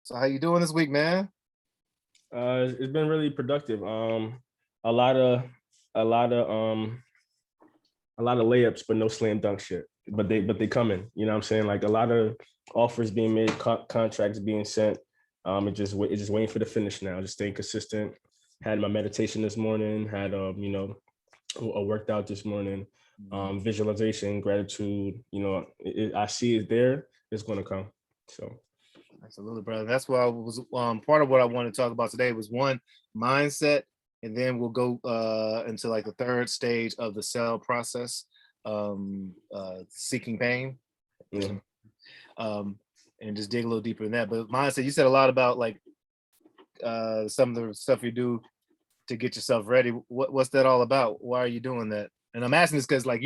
So how you doing this week, man? It's been really productive. A lot of a lot of a lot of layups, but no slam dunk shit. But they coming. You know what I'm saying? Like a lot of offers being made, contracts being sent. It's just waiting for the finish now. Just staying consistent. Had my meditation this morning. Had a worked out this morning. Visualization, gratitude. I see it there. It's gonna come. So. Absolutely, brother. That's why I was part of what I wanted to talk about today was one mindset, and then we'll go into like the third stage of the sell process, seeking pain, Yeah. um, and just dig a little deeper in that. But mindset, you said a lot about like some of the stuff you do to get yourself ready. What's that all about? Why are you doing that? And I'm asking this because, like,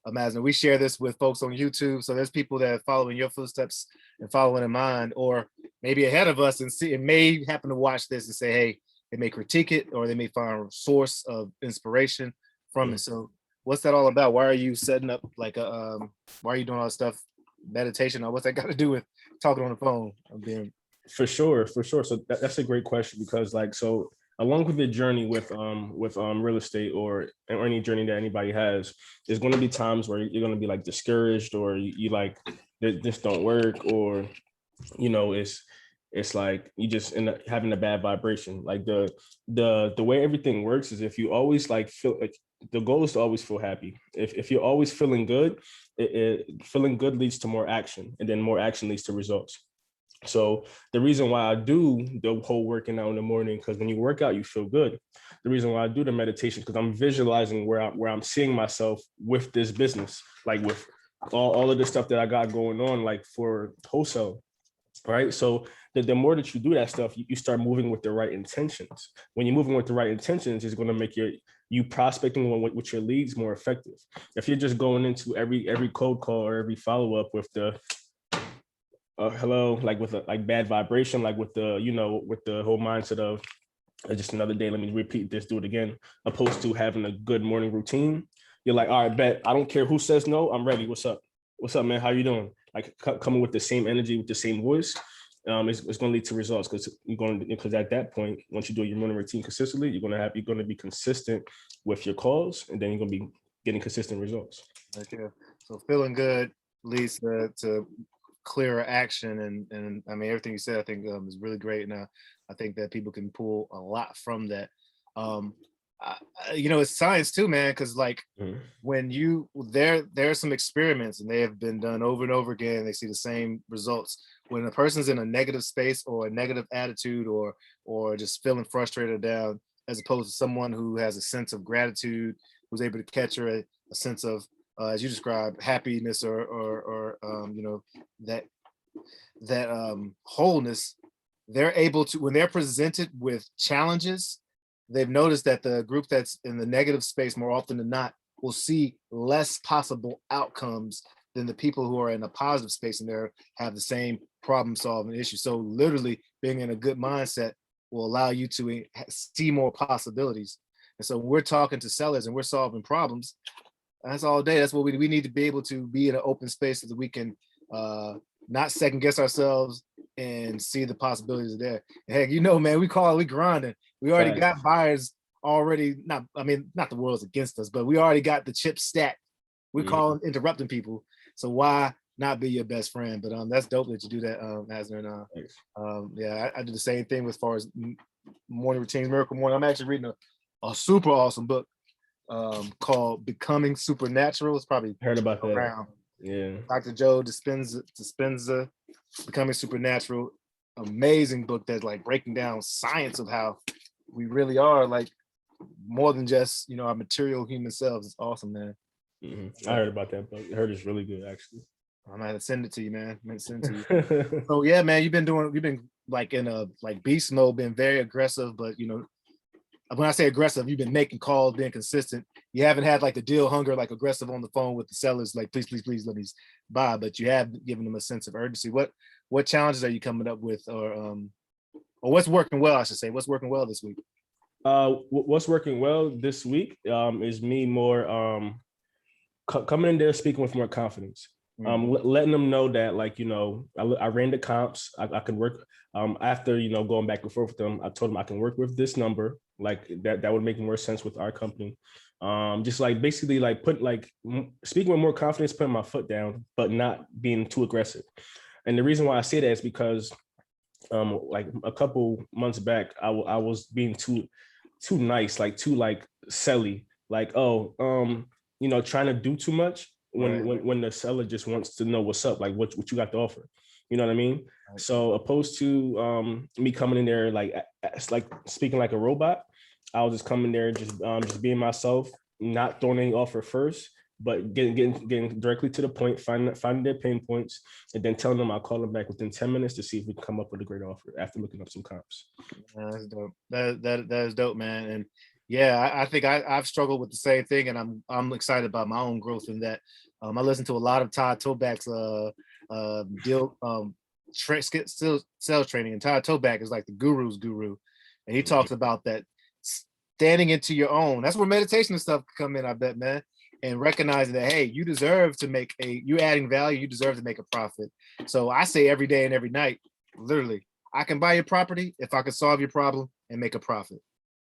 imagine we share this with folks on YouTube, so there's people that are following your footsteps and following in mine, or maybe ahead of us, and see, and may happen to watch this and say, hey, they may critique it, or they may find a source of inspiration from it. So, what's that all about? Why are you setting up like a? Why are you doing all this stuff? Meditation, or what's that got to do with talking on the phone? For sure, for sure. So that's a great question because along with the journey with real estate or any journey that anybody has, there's going to be times where you're going to be like discouraged or you like this don't work, or it's like you just end up having a bad vibration. Like the way everything works is if you always like feel like the goal is to always feel happy. If you're always feeling good, feeling good leads to more action, and then more action leads to results. So the reason why I do the whole working out in the morning, because when you work out, you feel good. The reason why I do the meditation, because I'm visualizing where I'm seeing myself with this business, like with all of the stuff that I got going on, like for wholesale, right? So the more that you do that stuff, you start moving with the right intentions. When you're moving with the right intentions, it's going to make you prospecting with your leads more effective. If you're just going into every cold call or every follow up with the hello, like with a like bad vibration, like with with the whole mindset of just another day, let me repeat this, do it again, opposed to having a good morning routine. You're like, all right, bet, I don't care who says no, I'm ready. What's up, man? How you doing? Like coming with the same energy, with the same voice. It's going to lead to results because at that point, once you do your morning routine consistently, you're going to be consistent with your calls, and then you're going to be getting consistent results. Okay. So feeling good leads to clearer action, and I mean everything you said I think is really great, and I think that people can pull a lot from that. It's science too, man, because like when there's some experiments and they have been done over and over again, they see the same results. When a person's in a negative space or a negative attitude or just feeling frustrated or down, as opposed to someone who has a sense of gratitude, who's able to catch a sense of as you described, happiness or that wholeness, they're able to, when they're presented with challenges, they've noticed that the group that's in the negative space more often than not will see less possible outcomes than the people who are in a positive space and they have the same problem solving issue. So literally being in a good mindset will allow you to see more possibilities. And so when we're talking to sellers and we're solving problems, that's all day. That's what we need to be able to be in an open space so that we can not second guess ourselves and see the possibilities there. Heck, man, we grinding. We already got buyers already. Not the world's against us, but we already got the chip stacked. We're calling interrupting people. So why not be your best friend? But that's dope that you do that, Masner. And I do the same thing as far as morning routines, Miracle Morning. I'm actually reading a super awesome book called Becoming Supernatural. It's probably heard about around. That. Yeah. Dr. Joe Dispenza, Becoming Supernatural. Amazing book that's like breaking down science of how we really are like more than just our material human selves. It's awesome, man. I heard about that book. I heard it's really good, actually. I'm gonna send it to you, man. I'm gonna send it to you. So yeah, man, you've been like in a like beast mode, been very aggressive, but when I say aggressive, you've been making calls, being consistent. You haven't had like the deal hunger, like aggressive on the phone with the sellers, like please, please, please let me buy. But you have given them a sense of urgency. What challenges are you coming up with, or what's working well? I should say, what's working well this week? What's working well this week is me more coming in there speaking with more confidence. Letting them know that, like, you know, I ran the comps. I can work. After, you know, going back and forth with them, I told them I can work with this number. Like that would make more sense with our company. Just like basically like speaking with more confidence, putting my foot down, but not being too aggressive. And the reason why I say that is because like a couple months back, I was being too nice, like too like selly, like, oh, you know, trying to do too much when the seller just wants to know what's up, like what you got to offer. You know what I mean? Right. So opposed to me coming in there like speaking like a robot, I was just coming there just being myself, not throwing any offer first, but getting directly to the point, finding their pain points, and then telling them I'll call them back within 10 minutes to see if we can come up with a great offer after looking up some comps. That's dope. That is dope, man. And yeah, I think I've struggled with the same thing, and I'm excited about my own growth in that. I listen to a lot of Todd Toback's deal still sales training, and Todd Toback is like the guru's guru, and he talks about that standing into your own. That's where meditation and stuff come in, I bet, man. And recognizing that, hey, you deserve to make you're adding value, you deserve to make a profit. So I say every day and every night, literally, I can buy your property if I can solve your problem and make a profit.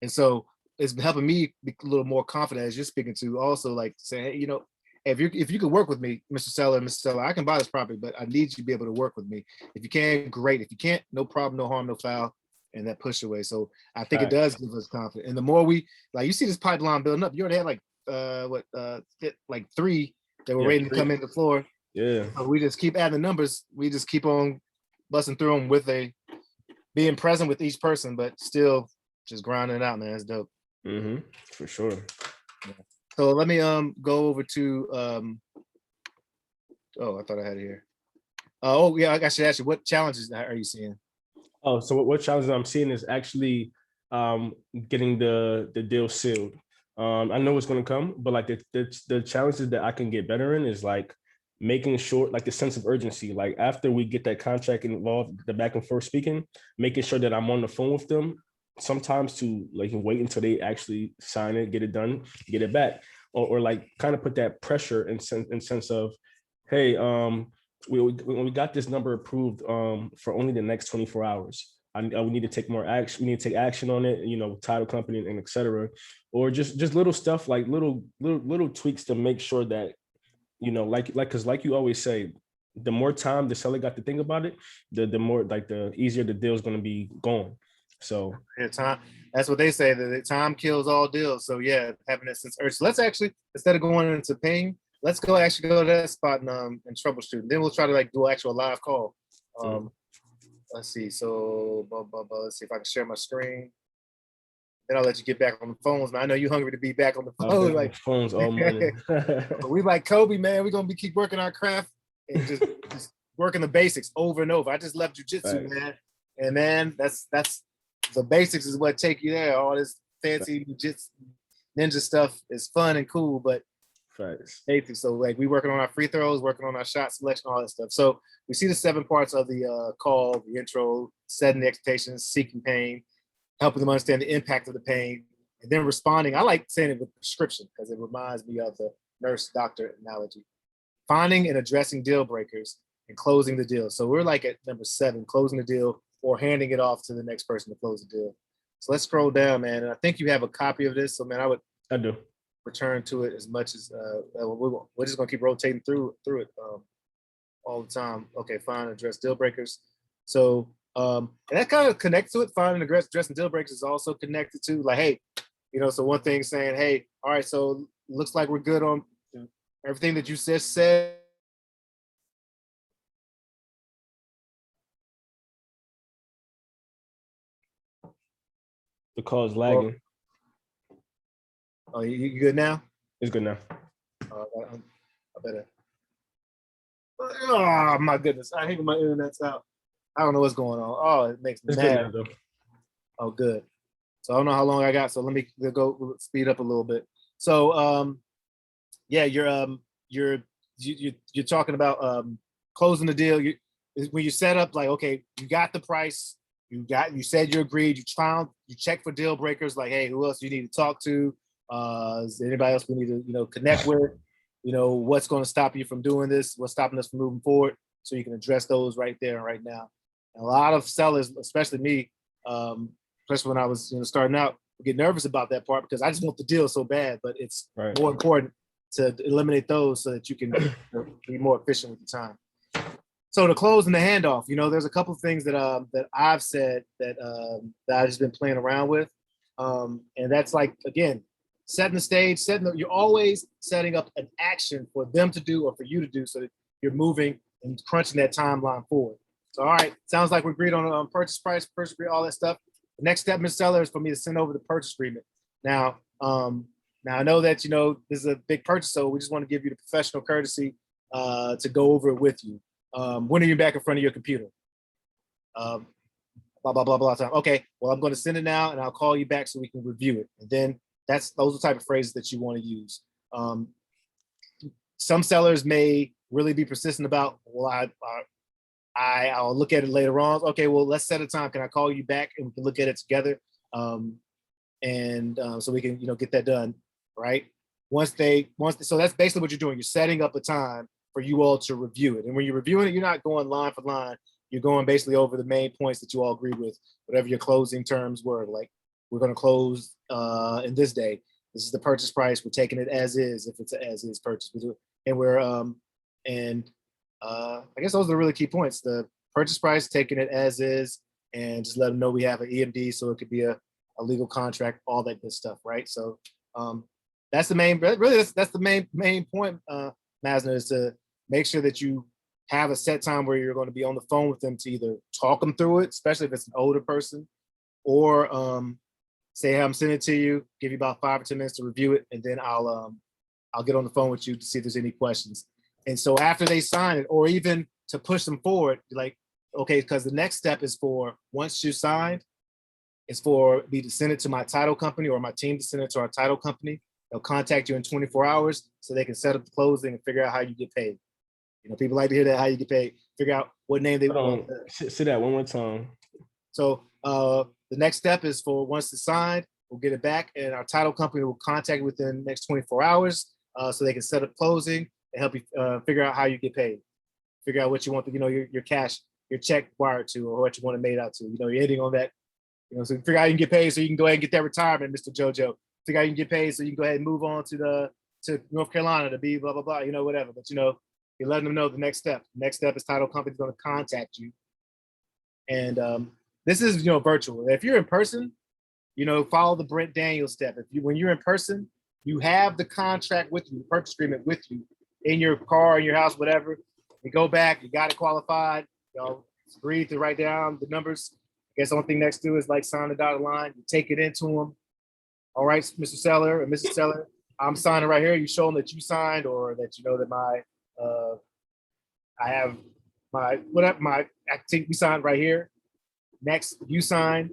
And so it's helping me be a little more confident as you're speaking to, also like say, hey, you know, if you can work with me, Mr. Seller, Mr. Seller, I can buy this property, but I need you to be able to work with me. If you can, great. If you can't, no problem, no harm, no foul, and that push away. So I think it does give us confidence. And the more we, like, you see this pipeline building up, you already had like like 3 that were waiting to come in the floor. Yeah. So we just keep adding the numbers. We just keep on busting through them with being present with each person, but still just grinding it out, man. It's dope. For sure. Yeah. So let me go over to I thought I had it here. Oh yeah, I should ask you, what challenges are you seeing? Oh, so what challenges I'm seeing is actually getting the deal sealed. I know it's going to come, but like the challenges that I can get better in is like making sure, like the sense of urgency, like after we get that contract involved, the back and forth speaking, making sure that I'm on the phone with them sometimes to like wait until they actually sign it, get it done, get it back, or like kind of put that pressure in sense of, hey, we got this number approved for only the next 24 hours. We need to take more action. We need to take action on it, you know, title company and et cetera, or just little stuff like little tweaks to make sure that, you know, because like you always say, the more time the seller got to think about it, the more like the easier the deal is going to be going. So yeah, time. That's what they say, that time kills all deals. So yeah, having that sense of urgency. Let's actually, instead of going into pain, let's go to that spot and troubleshoot. Then we'll try to like do actual live call. Let's see. So let's see if I can share my screen. Then I'll let you get back on the phones, man. I know you're hungry to be back on the phone. Like phones all morning. We like Kobe, man. We're gonna keep working our craft and just working the basics over and over. I just left jujitsu, man. And man, that's the basics is what take you there. All this fancy jiu-jitsu ninja stuff is fun and cool, but basics. So like we working on our free throws, working on our shot selection, all that stuff. So we see the 7 parts of the call, the intro, setting the expectations, seeking pain, helping them understand the impact of the pain, and then responding. I like saying it with prescription because it reminds me of the nurse-doctor analogy. Finding and addressing deal breakers and closing the deal. So we're like at number 7, closing the deal or handing it off to the next person to close the deal. So let's scroll down, man. And I think you have a copy of this. So man, I do. Return to it as much as we're just gonna keep rotating through it all the time. Okay, find and address deal breakers. So and that kind of connects to it. Finding and addressing deal breakers is also connected to like, hey, you know, so one thing saying, hey, all right, so looks like we're good on everything that you just said. The call is lagging. Oh, you good now? It's good now. I better. Oh my goodness! I hate when my internet's out. I don't know what's going on. Oh, it makes me mad. Now, oh, good. So I don't know how long I got. So let me go speed up a little bit. So yeah, you're talking about closing the deal. When you set up, like, okay, you got the price. You said you agreed. You check for deal breakers. Like, hey, who else you need to talk to? Is there anybody else we need to connect with? what's going to stop you from doing this, what's stopping us from moving forward, so you can address those right there and right now. And a lot of sellers, especially me, especially when I was starting out, get nervous about that part because I just want the deal so bad, but it's more important to eliminate those so that you can be more efficient with the time. So to close and the handoff, there's a couple of things that I've said that I've just been playing around with, and that's like, again, setting the stage, you're always setting up an action for them to do or for you to do, so that you're moving and crunching that timeline forward. So, all right, sounds like we agreed on purchase price, purchase agreement, all that stuff. The next step, Mr. Seller, is for me to send over the purchase agreement. Now I know that this is a big purchase, so we just want to give you the professional courtesy to go over it with you. When are you back in front of your computer? Blah, blah, blah, blah time. Okay, well, I'm going to send it now and I'll call you back so we can review it. And then those are the type of phrases that you want to use. Some sellers may really be persistent about, well, I'll look at it later on. Okay, well, let's set a time. Can I call you back and we can look at it together? So we can, get that done, right? So that's basically what you're doing. You're setting up a time for you all to review it. And when you're reviewing it, you're not going line for line. You're going basically over the main points that you all agree with, whatever your closing terms were. Like, we're going to close in this day. This is the purchase price. We're taking it as is, if it's an as is purchase. And I guess those are the really key points. The purchase price, taking it as is, and just let them know we have an EMD, so it could be a legal contract, all that good stuff, right? So that's the main, really, that's the main point, Masner, is to make sure that you have a set time where you're going to be on the phone with them to either talk them through it, especially if it's an older person, or say, hey, I'm sending it to you, give you about 5 or 10 minutes to review it, and then I'll get on the phone with you to see if there's any questions. And so after they sign it, or even to push them forward, like, okay, because the next step is for, once you signed, is for me to send it to my title company or my team to send it to our title company. They'll contact you in 24 hours so they can set up the closing and figure out how you get paid. People like to hear that, how you get paid, figure out what name they want. Say that one more time. So the next step is for, once it's signed, we'll get it back, and our title company will contact you within the next 24 hours so they can set up closing and help you figure out how you get paid. Figure out what you want your cash, your check wired to, or what you want it made out to. You're hitting on that. So figure out how you can get paid so you can go ahead and get that retirement, Mr. JoJo. Figure out how you can get paid so you can go ahead and move on to North Carolina to be blah, blah, blah, whatever. But, you're letting them know the next step. The next step is title company's going to contact you. And this is, virtual. If you're in person, follow the Brent Daniels step. When you're in person, you have the contract with you, the purchase agreement with you in your car, in your house, whatever. You go back, you got it qualified, agree to write down the numbers. I guess the only thing next to is like sign the dotted line. You take it into them. All right, Mr. Seller and Mrs. Seller, I'm signing right here. You show them that you signed, or that that I have I think we signed right here. Next, you sign.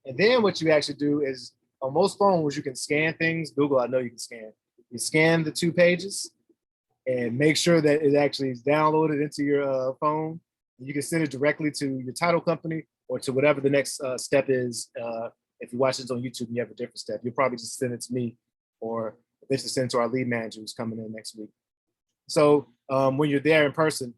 And then what you actually do is, on most phones, you can scan things. Google, I know you can scan. You scan the 2 pages and make sure that it actually is downloaded into your phone. You can send it directly to your title company or to whatever the next step is. If you watch this on YouTube and you have a different step, you'll probably just send it to me, or eventually send it to our lead manager who's coming in next week. So when you're there in person,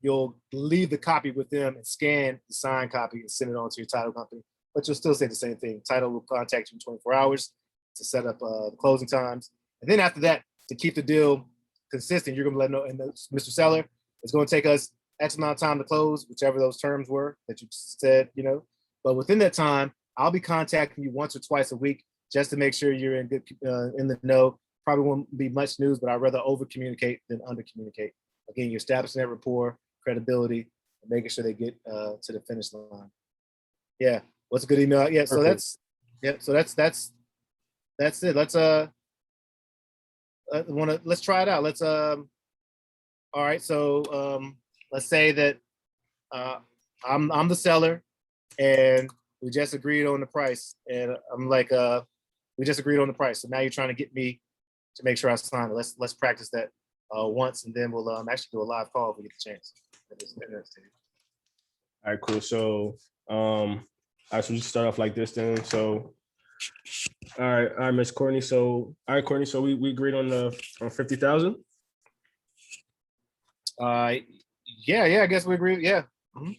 you'll leave the copy with them and scan the signed copy and send it on to your title company. But you'll still say the same thing. Title will contact you in 24 hours to set up the closing times. And then after that, to keep the deal consistent, you're going to let them know, and Mr. Seller, it's going to take us X amount of time to close, whichever those terms were that you said, But within that time, I'll be contacting you once or twice a week just to make sure you're in good in the know. Probably won't be much news, but I'd rather over communicate than under communicate. Again, you're establishing that rapport, credibility, and making sure they get to the finish line. Yeah. What's a good email? Yeah. So Perfect. that's it. Let's let's try it out. Let's all right. So let's say that I'm the seller and we just agreed on the price, and I'm like, we just agreed on the price. So now you're trying to get me to make sure I sign it. Let's practice that once, and then we'll actually do a live call if we get the chance. All right, cool. So all right, so just start off like this then. So all right, Miss Courtney. So all right, Courtney. So we agreed on 50,000. Yeah, I guess we agree. Yeah. Mhm.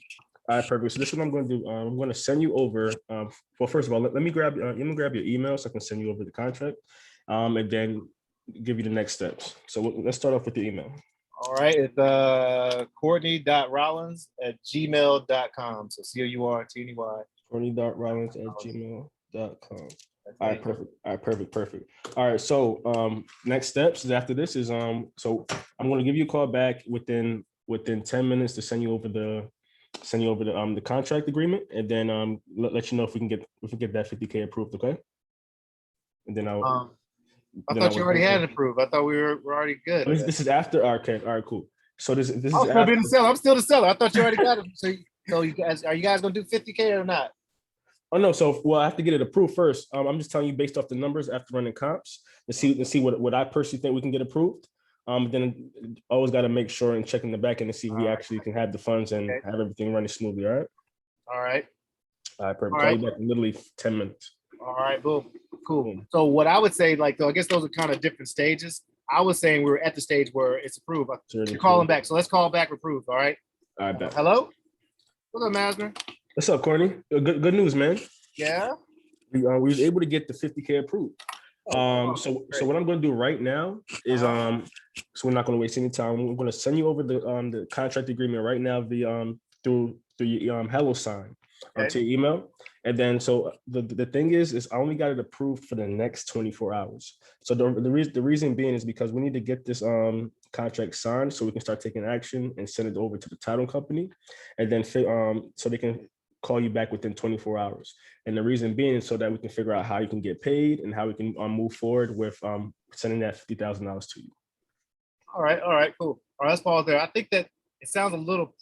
All right, perfect. So this is what I'm going to do. I'm going to send you over. Well, first of all, let me grab your email so I can send you over the contract, and then give you the next steps. So let's start off with your email. All right. It's Courtney.rollins@gmail.com. So COURTNEY. Courtney.rollins@gmail.com. All right, perfect. All right, perfect. All right, so next steps is after this is so I'm going to give you a call back within 10 minutes to send you over the contract agreement, and then let you know if we can get that 50K approved, okay? And then I thought you already had it approved. I thought we're already good. This is after. Okay, all right, cool. So this is I'll still after. be the seller. I'm still the seller. I thought you already got it. So you guys, are you guys gonna do 50K or not? Oh no, so well, I have to get it approved first. I'm just telling you based off the numbers after running comps to see what I personally think we can get approved. Then always got to make sure and check in the back end to see if we actually can have the funds and have everything running smoothly. All right. All right. All right, perfect. All Call right. you back in literally 10 minutes. All right, boom. Cool. So what I would say, like, I guess those are kind of different stages. I was saying we're at the stage where it's approved. You're calling back. So let's call back approved. All right. All right, hello? What's up, Masner? What's up, Courtney? Good news, man. Yeah. We was able to get the 50K approved. So what I'm going to do right now is so we're not going to waste any time. We're going to send you over the contract agreement right now through your Hello sign to your email. And then so the thing is I only got it approved for the next 24 hours. So the reason being is because we need to get this contract signed so we can start taking action and send it over to the title company, and then so they can call you back within 24 hours. And the reason being so that we can figure out how you can get paid and how we can move forward with sending that $50,000 to you. All right, cool. All right, let's pause there. I think that it sounds a little,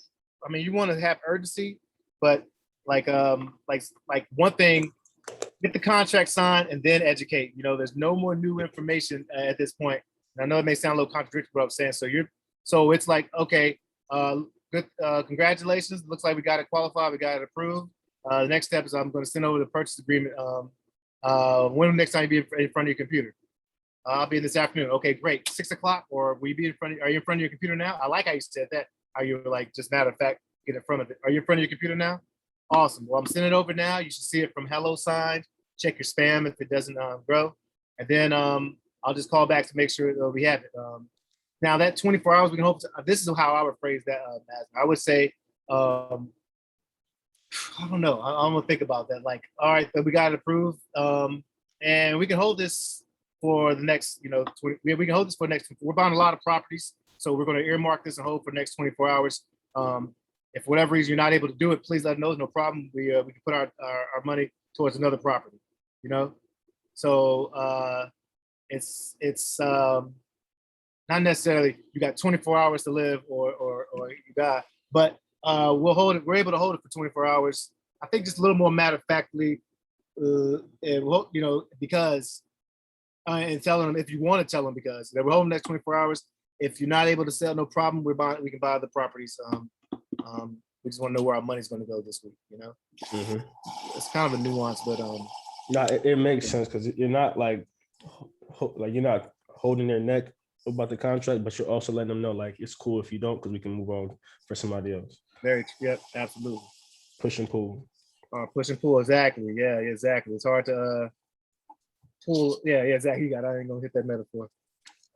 I mean, you want to have urgency, but like one thing, get the contract signed and then educate. You know, there's no more new information at this point. And I know it may sound a little contradictory what I'm saying. So it's like, okay, good, congratulations. Looks like we got it qualified. We got it approved. The next step is I'm going to send over the purchase agreement. When next time you be in front of your computer? I'll be in this afternoon. Okay, great. 6 o'clock, or will you be are you in front of your computer now? I like how you said that. How you were like, just matter of fact, get in front of it. Are you in front of your computer now? Awesome. Well, I'm sending it over now. You should see it from Hello sign. Check your spam if it doesn't grow. And then I'll just call back to make sure that we have it. Now that 24 hours, we can hope this is how I would phrase that. I would say, I don't know. I'm gonna think about that. Like, all right, we got it approved, and we can hold this for the next, 20, we can hold this for the next. We're buying a lot of properties, so we're going to earmark this and hold for the next 24 hours. If for whatever reason you're not able to do it, please let us know. No problem. We can put our money towards another property. So it's not necessarily you got 24 hours to live or you die, but we'll hold it. We're able to hold it for 24 hours. I think just a little more matter of factly, and because. And telling them if you want to tell them because we're holding the next 24 hours. If you're not able to sell, no problem. We can buy the properties. We just want to know where our money's going to go this week. Mm-hmm. It's kind of a nuance, but no, it makes sense because you're not like you're not holding their neck about the contract, but you're also letting them know like it's cool if you don't because we can move on for somebody else. Yep, absolutely. Push and pull. Push and pull, exactly. Yeah, exactly. It's hard to pull. Yeah, exactly. I ain't gonna hit that metaphor.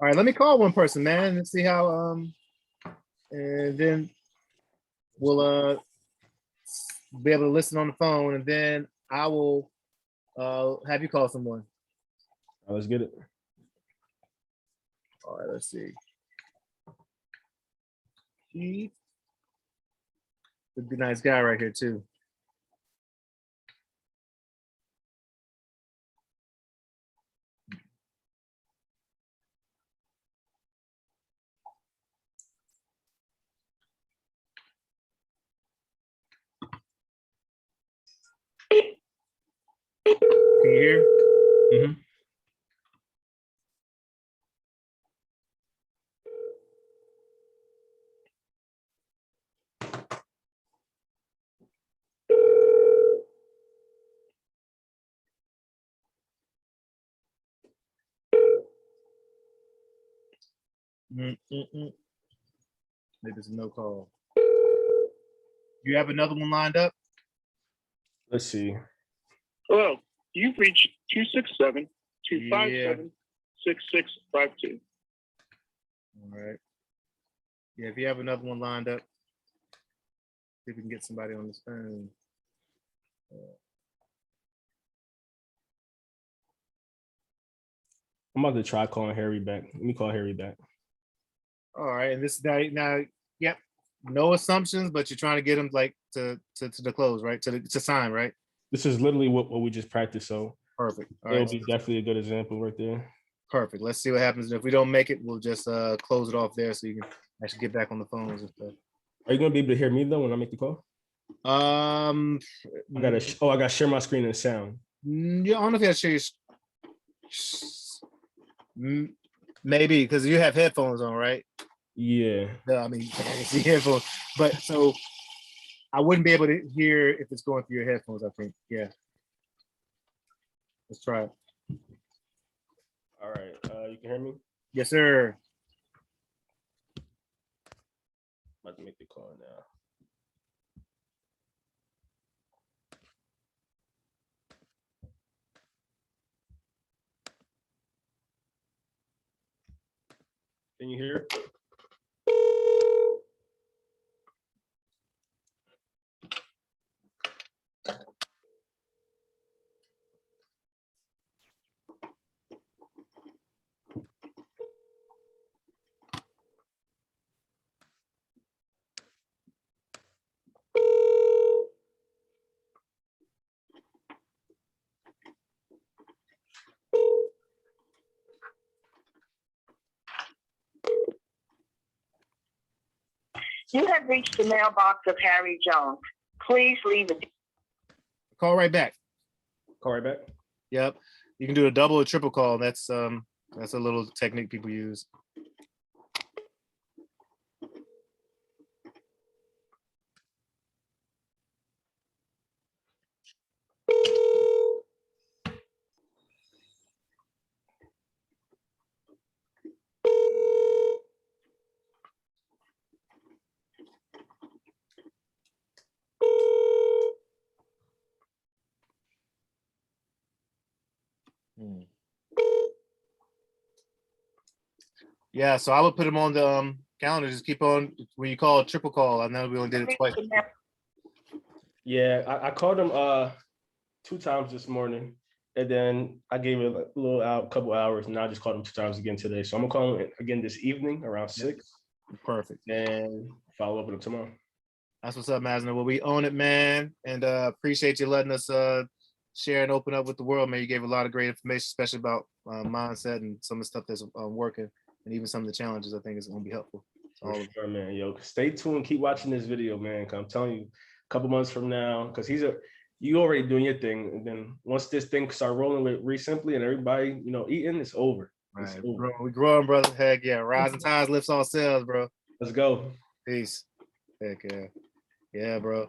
All right, let me call one person, man, and see how and then we'll be able to listen on the phone, and then I will have you call someone. All right, let's get it. All right, let's see. He would be a nice guy right here too. Can you hear? Mm-hmm. Mm-mm-mm. Maybe it's a no call. You have another one lined up? Let's see. Hello, you've reached 267-257-6652. All right. Yeah, if you have another one lined up, see if we can get somebody on this phone. I'm about to try calling Harry back. Let me call Harry back. All right, and this now, yep, no assumptions, but you're trying to get them like to the close, right? To sign, right? This is literally what we just practiced, so Perfect. All it'll right, be definitely a good example right there. perfect. Let's see what happens. If we don't make it, we'll just close it off there so you can actually get back on the phones and stuff. Are you gonna be able to hear me though when I make the call? I gotta share my screen and sound. Yeah, I don't know if you have to show your maybe because you have headphones on, right? Yeah. No, I mean it's the headphones, but so I wouldn't be able to hear if it's going through your headphones. I think, yeah. Let's try it. All right. You can hear me? Yes, sir. About to make the call now. Can you hear? You have reached the mailbox of Harry Jones. Please leave a Call right back. Call right back. Yep. You can do a double or triple call. That's a little technique people use. Yeah, so I would put them on the calendar. Just keep on when you call a triple call. I know we only did it twice. Yeah, I called him 2 times this morning, and then I gave it a couple hours, and I just called him 2 times again today. So I'm gonna call him again this evening around 6. Perfect. And follow up with him tomorrow. That's what's up, Masner. Well, we own it, man, and appreciate you letting us share and open up with the world, man. You gave a lot of great information, especially about mindset and some of the stuff that's working, and even some of the challenges. I think is going to be helpful. For sure, man. Yo, stay tuned. Keep watching this video, man. 'Cause I'm telling you, a couple months from now, because you already doing your thing, and then once this thing start rolling with Re-Simply and everybody, eating, it's over. It's Right, over. we growing, brother. Heck yeah, rising tides lifts all sails, bro. Let's go. Peace. Heck yeah, yeah, bro.